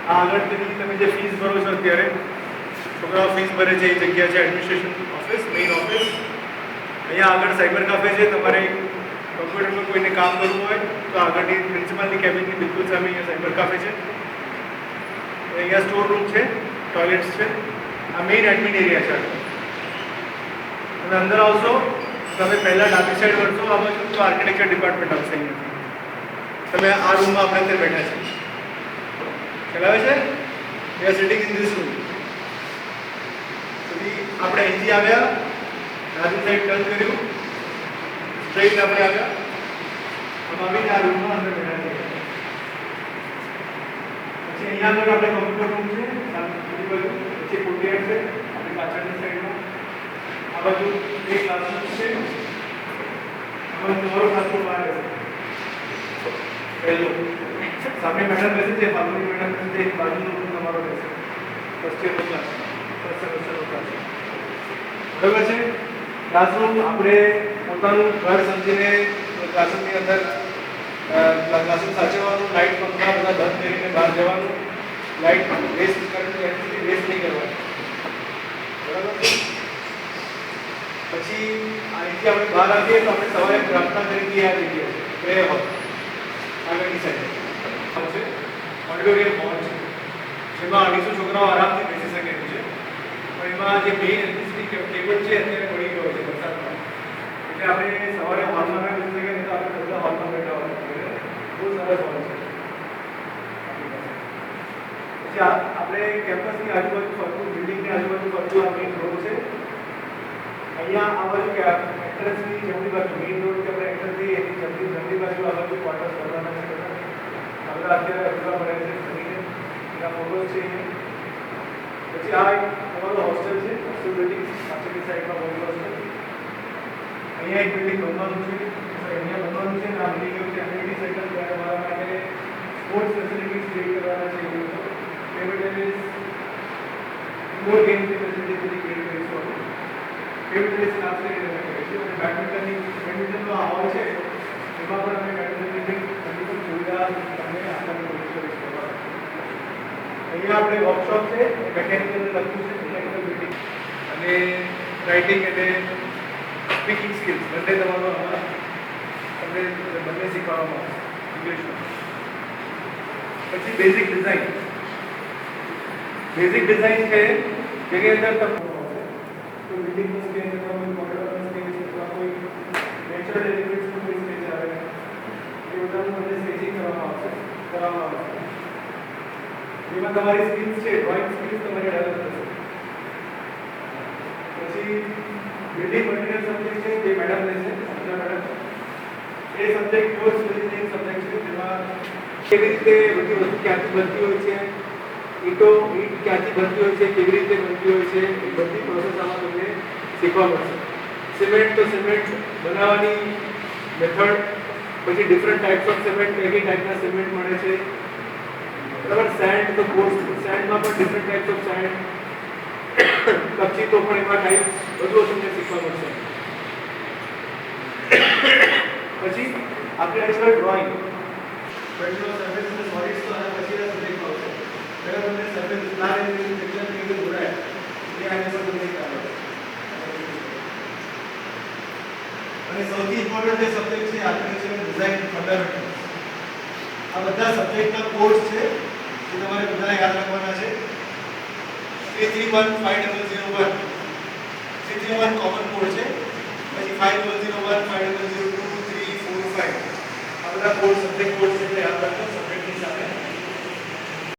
આ આગળની તમે જે ફીસ ભરો છો અત્યારે છોકરાઓ ફીસ ભરે છે એ જગ્યા છે એડમિનિસ્ટ્રેશન ઓફિસ, મેઇન ઓફિસ. અહીંયા આગળ સાયબર કાફે છે. તમારે કમ્પ્યુટરમાં કોઈને કામ કરવું હોય તો આગળની પ્રિન્સિપાલની કેબિનની બિલકુલ સામે અહીંયા સાયબર કાફે છે. અહીંયા સ્ટોર રૂમ છે, ટોયલેટ્સ છે. આ મેઇન એડમિન એરિયા છે. તમે અંદર આવશો તમે પહેલાં ડાબી સાઈડ વળશો આ બાજુ તો આર્કિટેક્ચર ડિપાર્ટમેન્ટ આવશે. અહીંયાથી તમે આ રૂમમાં આપણે અત્યારે બેઠા છીએ. ખ્યાલ આવે છે? We are sitting in this room. પછી આપણે અહીંથી આવ્યા, ડાબી સાઈડ ટર્ન કર્યું, સ્ટ્રેટ આપણે આવ્યા, આમ આવીને આ રૂમમાં અંદર બેઠા છીએ. પછી અહીંયા આગળ આપણે કમ્પ્યુટર રૂમ છે, સામેની બાજુ પછી કોર્ટયાર્ડ છે આપણી પાછળની સાઈડમાં. આ બાજુ એક ક્લાસરૂમ છે. આ બાજુ તમારો ક્લાસરૂમ બહાર છે. પહેલો સામે મેડમ બેસે છે, ફાલ્ગુની મેડમ બેસે છે, એક બાજુનો રૂમ તમારો રહેશે. ફર્સ્ટ યરનો ક્લાસ, ફર્સ્ટ સેમેસ્ટરનો ક્લાસ. બરાબર છે? ક્લાસરૂમ આપણે પોતાનું ઘર સમજીને ક્લાસરૂમની અંદર ક્લાસરૂમ સાચવવાનું, લાઇટ પંખા બધા બંધ કરીને બહાર જવાનું, light waste current activity waste નહીં કરવાની. બરાબર છે? પછી અહીંથી આપણે બહાર આવીએ તો આપણે સવારે પ્રાર્થના તરીકે આ જગ્યા છે પ્રેયર હોલ આગળની સાઈડ છે. ઓડિટોરિયમ હોલ છે જેમાં 250 છોકરાઓ આરામથી બેસી શકે એમ છે. પણ એમાં જે મેઇન ઇલેક્ટ્રિસિટી કેબલ છે અત્યારે પડી ગયો છે વરસાદમાં, એટલે આપણે સવારે હોલમાં ના બેસી શકીએ તો આપણે બધા હોલમાં બેઠા હોય. બહુ સરસ હોલ છે. પછી આપણે કેમ્પસની આજુબાજુ ફરતું, બિલ્ડિંગની આજુબાજુ ફરતું આ મેઇન રોડ છે. અહીંયા આ બાજુ કે એન્ટ્રન્સની જમણી બાજુ મેઇન રોડ કે આપણે એન્ટર થઈએ એની જમણી બાજુ આ બાજુ ક્વાર્ટર્સ કરવાના છે. બધા અત્યારે અધૂરા પડે છે જમીને એના ફોટોસ છે. પછી આ એક તમારો હોસ્ટેલ છે, હોસ્ટેલ બિલ્ડિંગ પાછળની સાઈડમાં બોમ્બે હોસ્ટેલ. અહીંયા એક બિલ્ડિંગ બનવાનું છે, અહીંયા બનવાનું છે ને આ બની ગયું છે એમ્યુનિટી સેન્ટર. ત્યારે મારા માટે સ્પોર્ટ્સ ફેસિલિટીઝ ક્રિએટ કરવાના છે. એવું તો ટેબલ ટેનિસ, ઇન્ડોર ગેમ્સની ફેસિલિટી બધી ક્રિએટ કરીશું. ટેબલ ટેનિસ ક્લાસ લઈને અમે કરીશું અને બેડમિન્ટનનો આ હોલ છે એમાં પણ અમે બેડમિન્ટનની બધી સુવિધા તમને આપવાની કોશિશ કરીશું. અહીંયા આપણે વર્કશોપ છે, મેકેનિકલ લખ્યું છે, મેકેનિકલ બિલ્ડિંગ અને રાઇટિંગ અને સ્પીકિંગ સ્કિલ્સ બંને તમારો તમને બંને શીખવામાં આવશે ઇંગ્લિશમાં. પછી બેઝિક ડિઝાઇન છે જેની અંદર તમે બિલ્ડિંગનું સ્કેચ અથવા કોઈ મોડેલનું સ્કેચ અથવા કોઈ નેચરલ એલિમેન્ટ્સનું કોઈ સ્કેચ આવે એ બધાનું તમને સ્કેચિંગ કરવામાં આવશે. જેમાં તમારી સ્કિલ્સ છે, ડ્રોઈંગ સ્કિલ્સ તમારી ડેવલપ થશે. પછી બિલ્ડિંગ મટીરિયલ સબ્જેક્ટ છે જે મેડમ લેશે, સંજના મેડમ. એ સબ્જેક્ટ બહુ સ્પેશિફિક સબ્જેક્ટ છે જેમાં કેવી રીતે બધી વસ્તુ ક્યાંથી બનતી હોય છે, ઈંટ ક્યાંથી બનતી હોય છે, કેવી રીતે બનતી હોય છે, એ બધી પ્રોસેસ આમાં તમને શીખવા મળશે. સિમેન્ટ તો સિમેન્ટ બનાવવાની મેથડ, પછી ડિફરન્ટ ટાઈપ્સ ઓફ સિમેન્ટ, કઈ ટાઈપના સિમેન્ટ મળે છે. બરાબર? સેન્ડ તો કોર્સ સેન્ડમાં પણ different types of send, Kutchi તો પણ એમાં ટાઈપ બધું તમને શીખવા મળશે. પછી આપણે આજકાલ ડ્રોઈંગ પેટ્રોલ સર્ફેસ અને સોલિડ્સ તો આના પછીના સબ્જેક્ટ આવશે. પહેલા તમને સર્ફેસ પ્લાન અને ટેક્સચર કેવી રીતે જોડાય એ આના પર તમને ખ્યાલ આવશે. અને સૌથી ઇમ્પોર્ટન્ટ જે સબ્જેક્ટ છે આર્કિટેક્ચર ડિઝાઇન ફંડામેન્ટલ્સ. આ બધા સબ્જેક્ટના કોર્સ છે જે તમારે બધાને યાદ રાખવાના છે. 3315001 331 કોમન કોડ છે. પછી 5001 5002 3 4 5 આ બધા કોડ સબ્જેક્ટ કોડ છે યાદ રાખો.